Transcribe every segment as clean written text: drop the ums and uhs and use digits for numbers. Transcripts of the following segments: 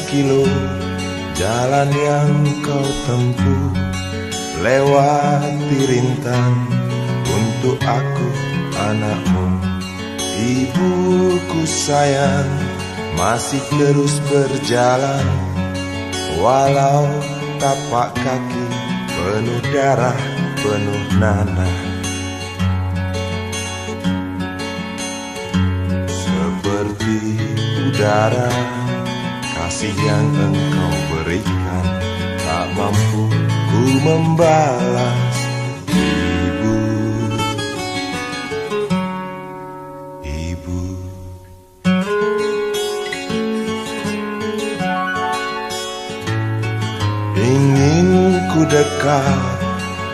kilo jalan yang kau tempuh, lewati rintang untuk aku anakmu. Ibuku sayang masih terus berjalan, walau tapak kaki penuh darah, penuh nanah. Seperti udara, kasih yang engkau berikan tak mampu ku membalas. Ibu, ingin ku dekat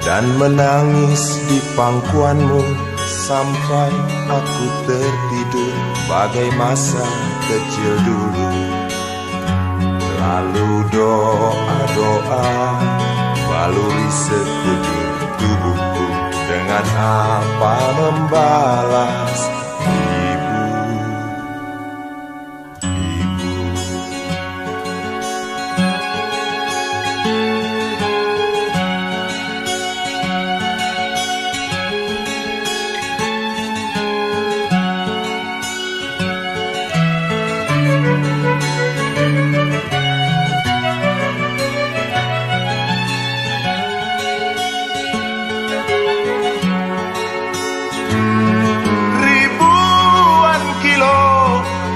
dan menangis di pangkuanmu sampai aku tertidur bagai masa kecil dulu. Lalu doa-doa baluri sekujur tubuhku, dengan apa membalas.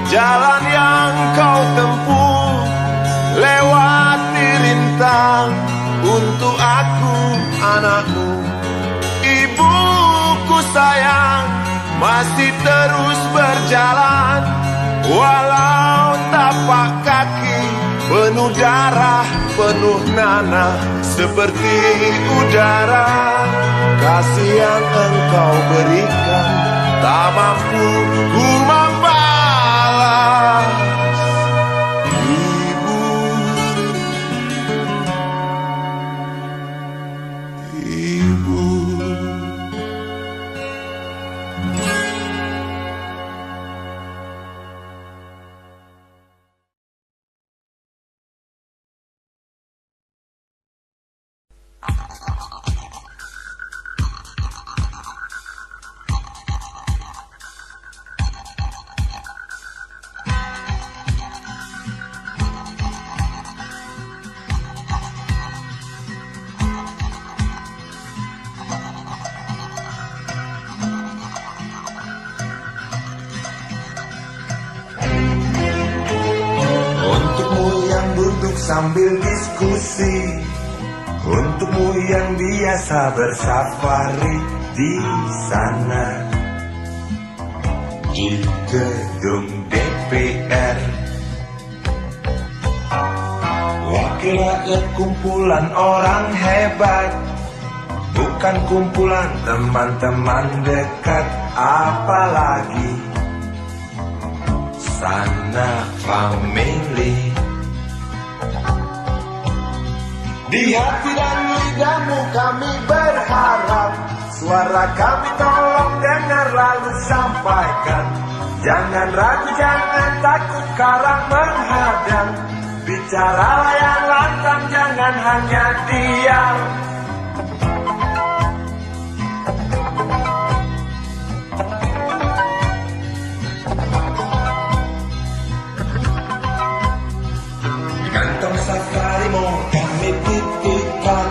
Jalan yang kau tempuh, lewati rintang untuk aku anakmu. Ibuku sayang masih terus berjalan, walau tapak kaki penuh darah, penuh nanah. Seperti udara, kasih yang engkau berikan tak mampu ku membalas. Sambil diskusi, untukmu yang biasa bersafari di sana, di gedung DPR. Wakil rakyat kumpulan orang hebat, bukan kumpulan teman-teman dekat, apalagi sanak family. Di hati dan lidahmu kami berharap, suara kami tolong dengar lalu sampaikan. Jangan ragu, jangan takut karang menghadang, bicaralah yang lantang, jangan hanya diam. Kantong safarimu kami titipkan,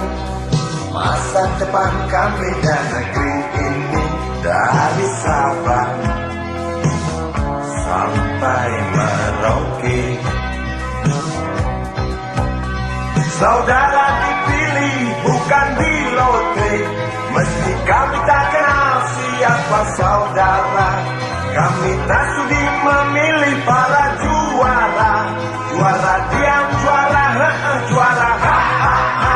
masa depan kami dan negeri ini, dari Sabang sampai Merauke. Saudara dipilih bukan di lotre, meski kami tak kenal siapa saudara. Kami tak sudi memilih para juara, juara diam, juara juara ha ha ha.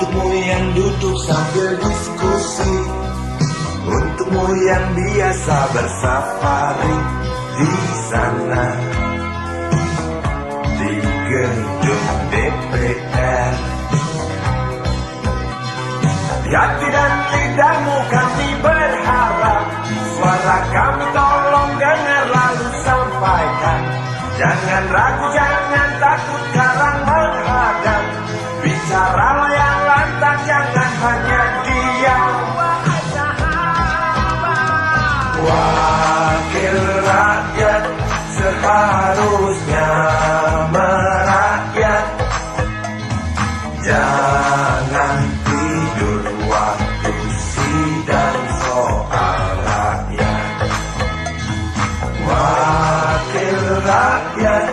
Untukmu yang duduk sambil diskusi, untukmu yang biasa bersafari di sana, di gedung DPR. Di hati dan lidahmu kami berharap, suara kami tolong dengar lalu sampaikan. Jangan ragu, jangan takut, garang menghadap. Bicaralah yang lantang, jangan hanya diam. Wakil rakyat seharusnya merakyat. Jangan tidur waktu sidang soal rakyat. Wakil rakyat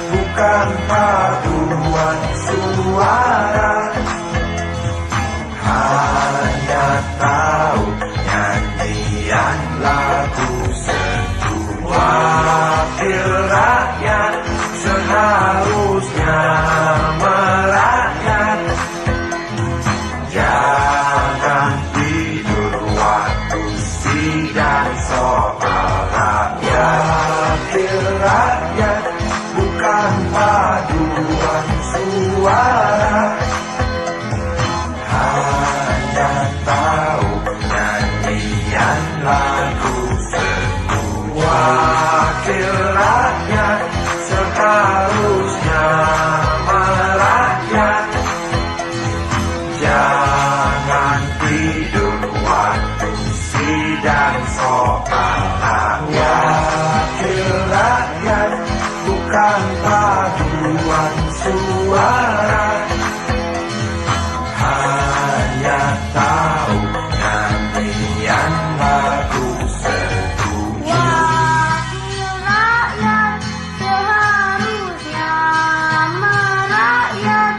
bukan paduan suara, hanya tahu nyanyian lagu sendu. Wakil rakyat seharusnya merakyat. Jangan tidur waktu sidang soal rakyat. Wakil rakyat bukan paduan suara, hanya tahu nyanyian lagu sendu. Wakil rakyat seharusnya merakyat. Jangan tidur waktu sidang soal rakyat. Wakil rakyat bukan paduan suara, hanya tahu nyanyian lagu sendu. Wakil rakyat seharusnya merakyat.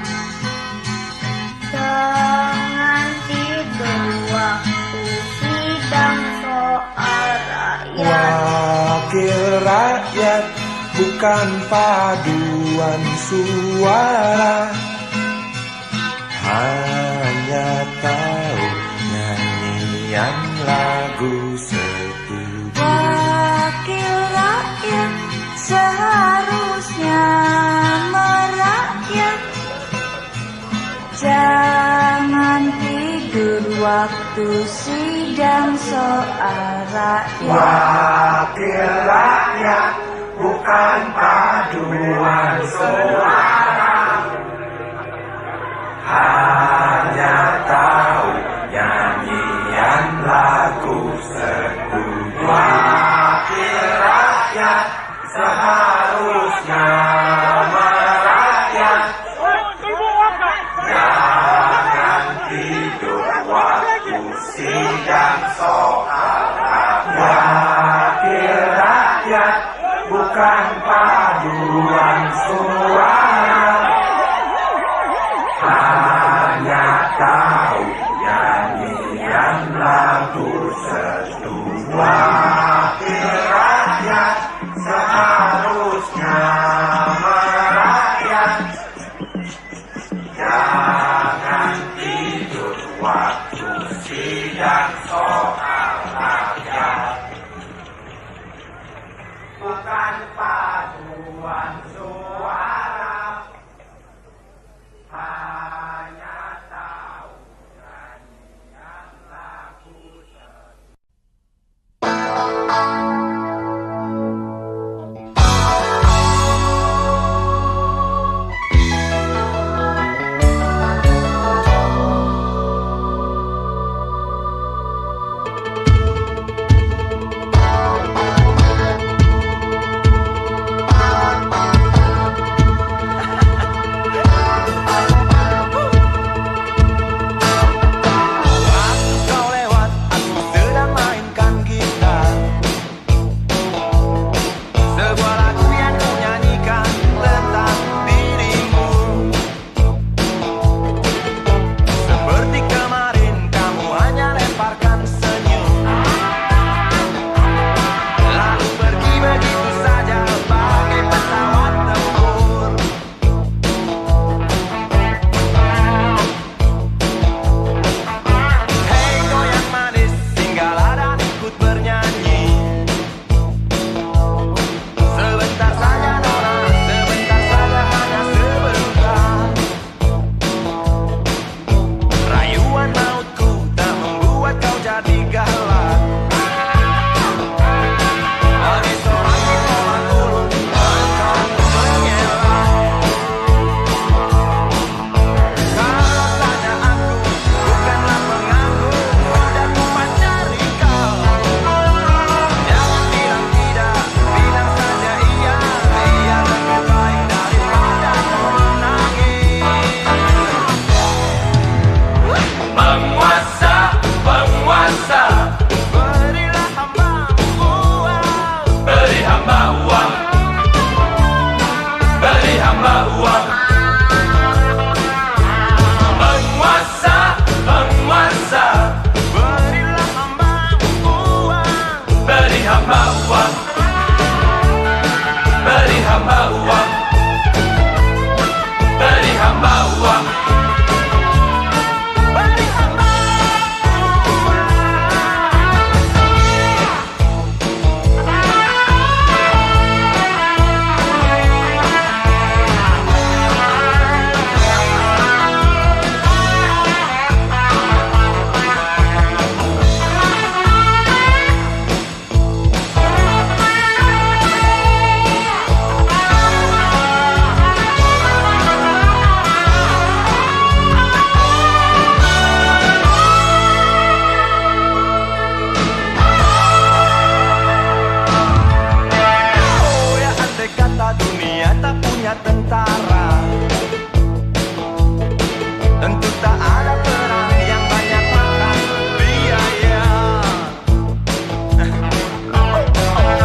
Jangan tidur waktu sidang soal rakyat. Wakil rakyat bukan paduan suara, hanya tahu nyanyian lagu setuju. Wakil rakyat seharusnya merakyat. Jangan tidur waktu sidang soal rakyat. Wakil rakyat bukan paduan suara, hanya tahu nyanyian lagu sendu. Wakil rakyat seharusnya merakyat. Jangan tidur waktu sidang soal rakyat. Wakil rakyat bukan paduan suara, hanya tahu nyanyian lagu sendu. Wakil rakyat seharusnya merakyat. Jangan tidur waktu sidang soal rakyat. Bukan paduan suara, hanya tahu nyanyian lagu sendu. hanya tentara. Tentu tak ada perang yang banyak makan biaya.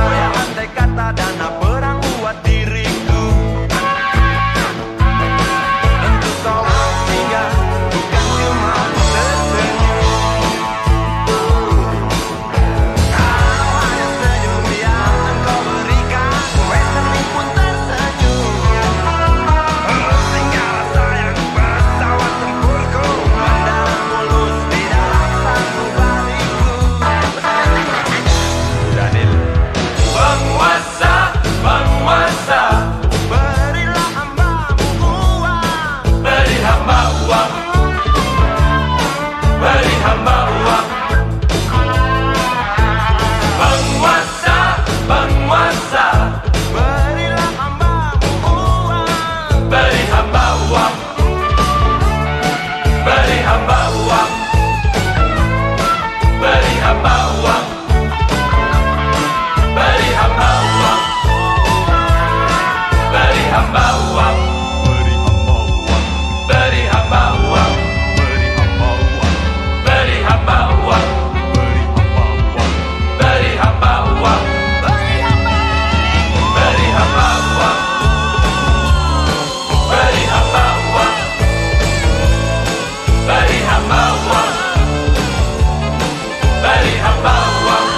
Ya andai kata dana perang buat diriku, tentu kau tinggal bukan cuma tersenyum. Kalau hanya senyum yang engkau berikan, wetering pun tersenyum. Tinggal sayang pesawat tempurku mendarat mulus di dalam sanubariku. Daniel. Penguasa, penguasa, berilah hambamu uang. Beri hamba uang. Beri hamba uang. Penguasa, penguasa, berilah hambamu uang. Beri hamba uang. Beri hamba uang. Beri hamba uang. Beri hamba uang. Beri hamba uang. Beri hamba uang. Beri hamba uang. Beri hamba uang. Beri hamba uang. Beri hamba uang. Beri hamba uang. Beri hamba uang.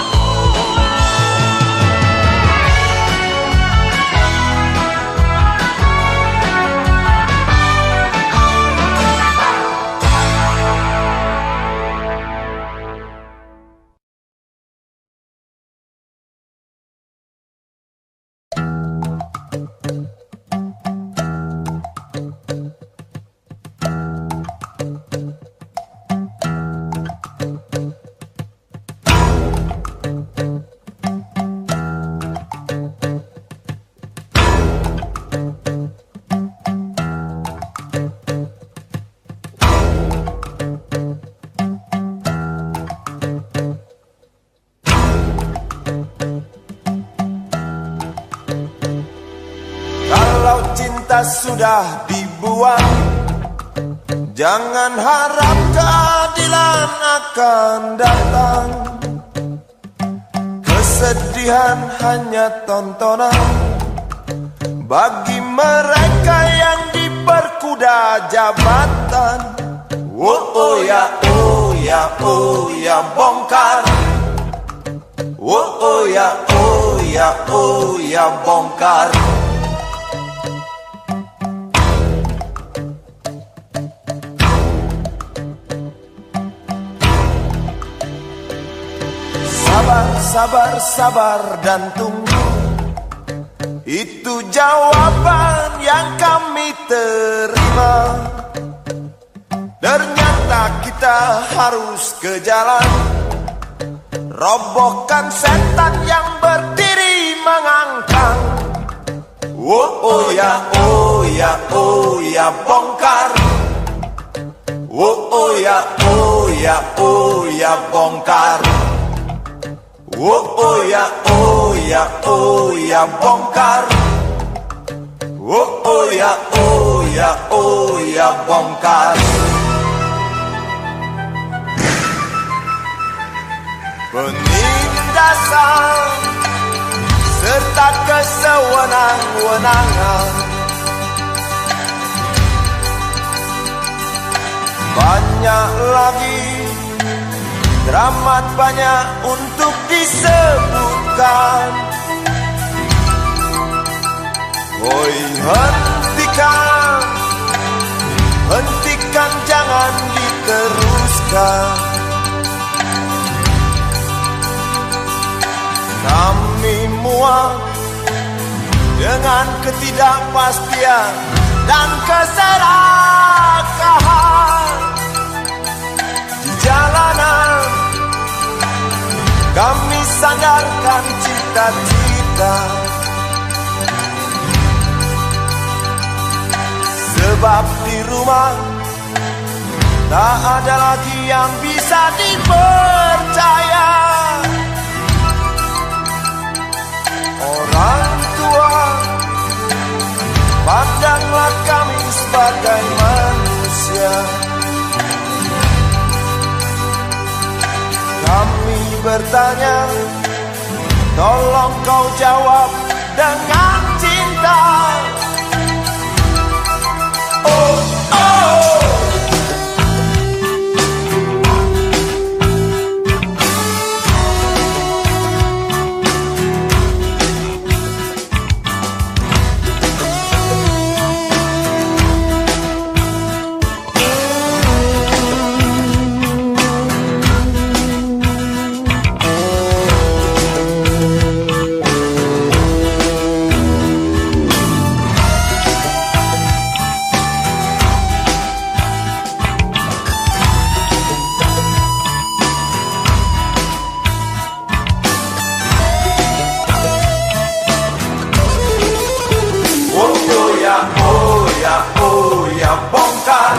Kalau cinta sudah dibuang, jangan harap keadilan akan datang. Kesedihan hanya tontonan bagi mereka yang diperkuda jabatan. Oh ya, oh ya, oh ya, bongkar. Oh ya, oh ya, oh ya, bongkar. Sabar, sabar, sabar dan tunggu. Itu jawaban yang kami terima. Ternyata kita harus ke jalan, robohkan setan yang berdiri mengangkang. Oh ya, oh ya, oh ya, bongkar. Oh ya, oh ya, oh ya, bongkar. Oh ya, oh ya, oh ya, bongkar. Oh ya, oh ya, oh ya, bongkar. Penindasan serta kesewenang-wenangan, banyak lagi, teramat banyak untuk disebutkan. Oi, hentikan, hentikan, jangan diteruskan. Kami muak dengan ketidakpastian dan keserakahan di jalanan. Kami sandarkan cita-cita, sebab di rumah tak ada lagi yang bisa dipercaya. Orang tua Pandanglah kami sebagai manusia. Kami bertanya, tolong kau jawab dengan cinta. Oh, oh. Bongkar.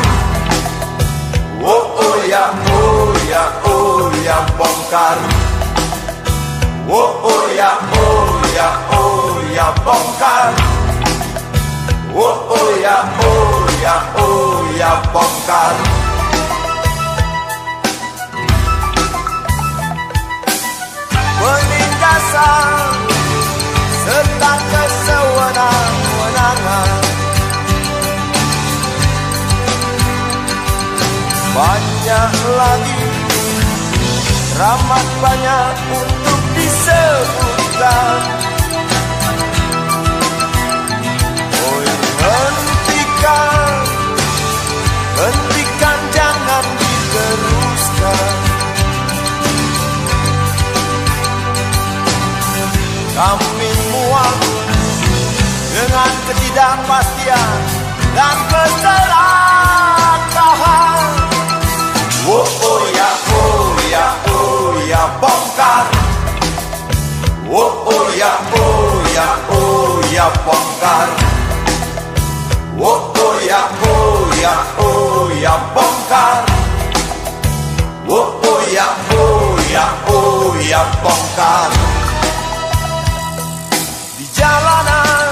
Oh oh ya, oh ya, oh ya, bongkar. Oh oh ya, oh ya, oh ya, bongkar. Oh oh ya, oh ya, oh ya, bongkar. Penindasan serta kesewenang-wenangan, banyak lagi, teramat banyak untuk disebutkan. Oh, hentikan, jangan diteruskan. Kami muak dengan ketidakpastian dan keserakahan. Oh oh ya, oh ya, oh ya, bongkar. Oh oh ya, oh ya, oh ya, bongkar. Oh oh ya, oh ya, oh ya, bongkar. Oh oh ya, oh ya, oh ya, bongkar. Di jalanan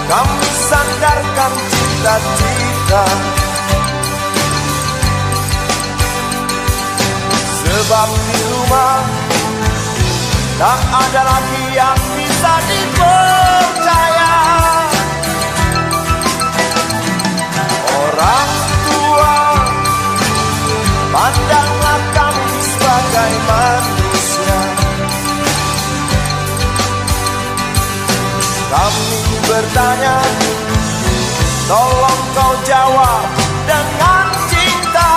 kami sandarkan cita-cita, sebab di rumah tak ada lagi yang bisa dipercaya. Orang tua, pandanglah kami sebagai manusia. Kami bertanya, tolong kau jawab dengan cinta.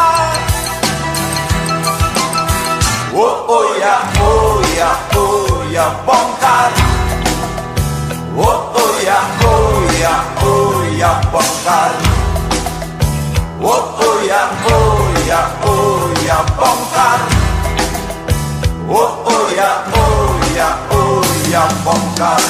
Oh oh ya, oh ya, oh ya, bongkar. Oh oh ya, oh ya, oh ya, bongkar. Oh oh ya, oh ya, oh ya, bongkar. Oh oh ya, oh ya, oh ya, bongkar.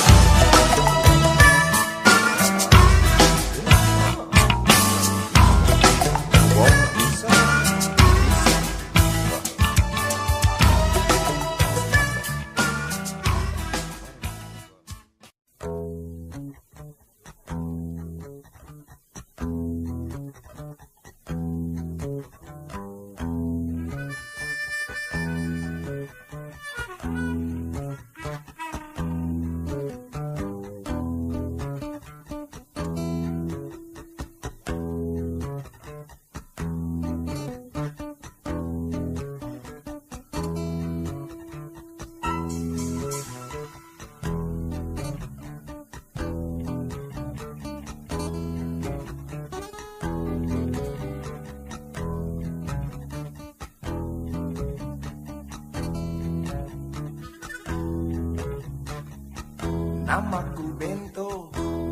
Namaku Bento,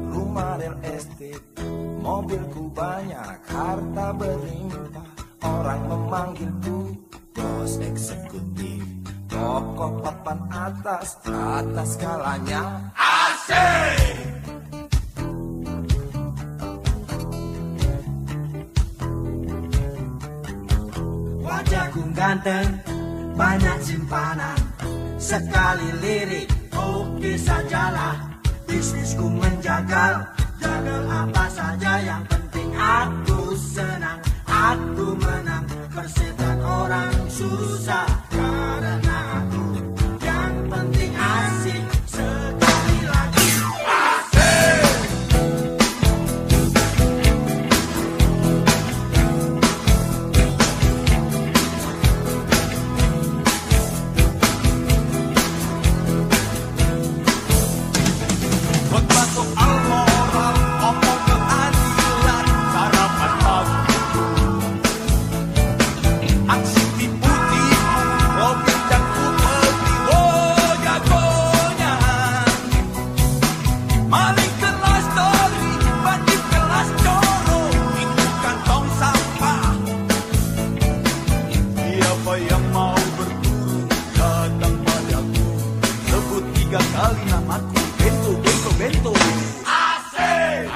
rumah real estate, mobilku banyak, harta berlimpah. Orang memanggilku bos eksekutif, tokoh papan atas skalanya. Asik! Wajahku ganteng, banyak simpanan, sekali lirik oke sajalah. Bisnisku menjagal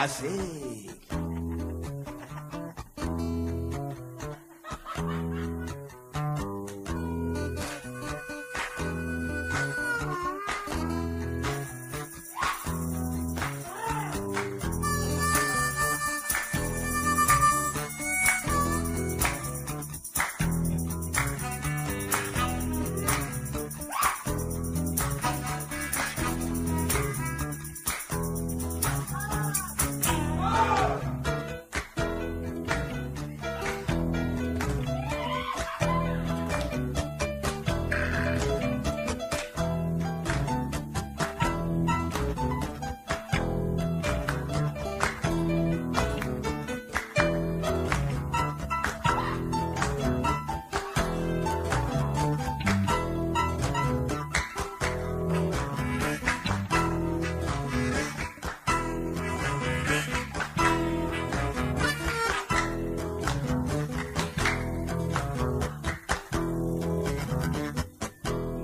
Asik.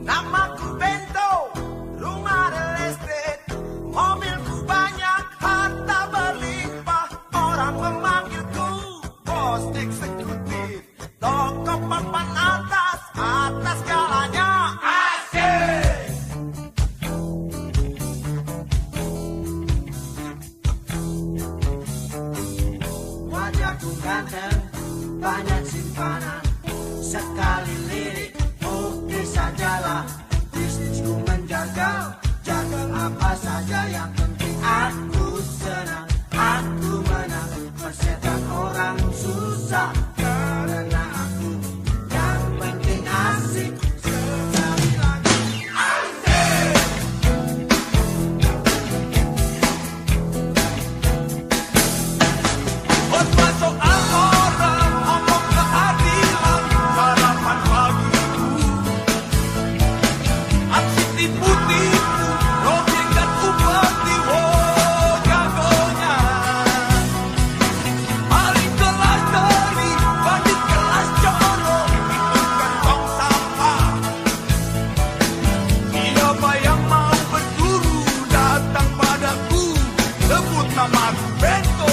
Namaku Bento, rumah real estate, mobilku banyak, harta berlimpah. Orang memanggilku bos eksekutif, toko papan atas, atas segalanya. Asik. Wajahku ganteng, banyak simpanan, sekali lirik, oke sajalah. Bisnisku menjaga, jaga apa saja, yang penting aku senang, aku menang. Persetan orang susah, karena aku yang penting asik. Sekali lagi, asik. Buat masuk orang, ngomong keadilan, sarapan pagiku. Aksi tipu-tipu, rojekan upeti, oh jagonya. Maling kelas dari, bandit kelas coro, itu kantong sampah. Siapa yang mau berburu, datang padaku, sebut namaku Bento.